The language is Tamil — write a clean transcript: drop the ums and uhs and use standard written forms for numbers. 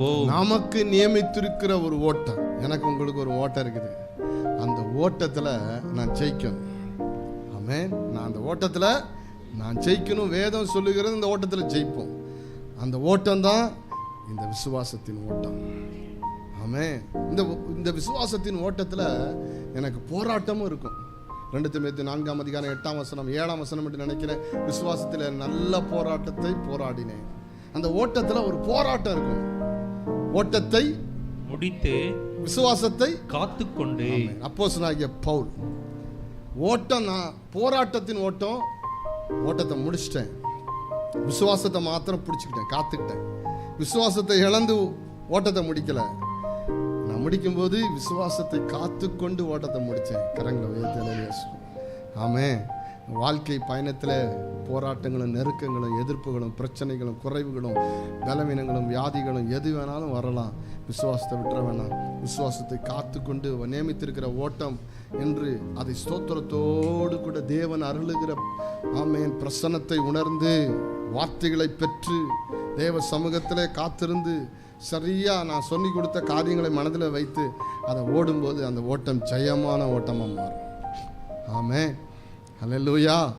நமக்கு நியமித்திருக்கிற ஒரு ஓட்டம், எனக்கு உங்களுக்கு ஒரு ஓட்டம் இருக்குது. அந்த ஓட்டத்தில் நான் ஜெயிக்கணும். ஆமென். நான் அந்த ஓட்டத்தில் நான் ஜெயிக்கணும். வேதம் சொல்லுகிறது இந்த ஓட்டத்தில் ஜெயிப்போம். அந்த ஓட்டம் தான் இந்த விசுவாசத்தின் ஓட்டம். ஆமென். இந்த விசுவாசத்தின் ஓட்டத்தில் எனக்கு போராட்டமும் இருக்கும். 2 தீமோத்தேயு 4ஆம் அதிகாரம் 8ஆம் வசனம் 7ஆம் வசனம் என்று நினைக்கிறேன். விசுவாசத்தில் நல்ல போராட்டத்தை போராடினேன். அந்த ஓட்டத்தில் ஒரு போராட்டம் இருக்கும். ஓட்டத்தை முடித்து விசுவாசத்தை காத்துக்கொண்டு. அப்போஸ்தலனாகிய பவுல் ஓட்டம், நான் போராட்டத்தின் ஓட்டம், ஓட்டத்தை முடிச்சிட்டேன். விசுவாசத்தை மாத்திரம் பிடிச்சிக்கிட்டேன், காத்துக்கிட்டேன். விசுவாசத்தை இழந்து ஓட்டத்தை முடிக்கல. நான் முடிக்கும்போது விசுவாசத்தை காத்துக்கொண்டு ஓட்டத்தை முடித்தேன். கரங்களை உயர்த்தி ஆமென். வாழ்க்கை பயணத்தில் போராட்டங்களும் நெருக்கங்களும் எதிர்ப்புகளும் பிரச்சனைகளும் குறைவுகளும் பலவீனங்களும் வியாதிகளும் எது வேணாலும் வரலாம். விசுவாசத்தை விட்டுற வேணாம். விசுவாசத்தை காத்துக்கொண்டு நியமித்திருக்கிற ஓட்டம் என்று அதை ஸ்தோத்திரத்தோடு கூட தேவன் அருளுகிற ஆமென் பிரசன்னத்தை உணர்ந்து வார்த்தைகளை பெற்று தேவ சமூகத்திலே காத்திருந்து சரியா நான் சொல்லி கொடுத்த காரியங்களை மனதில் வைத்து அதை ஓடும்போது அந்த ஓட்டம் ஜெயமான ஓட்டமாக மாறும். ஆமென். ஹல்லேலூயா.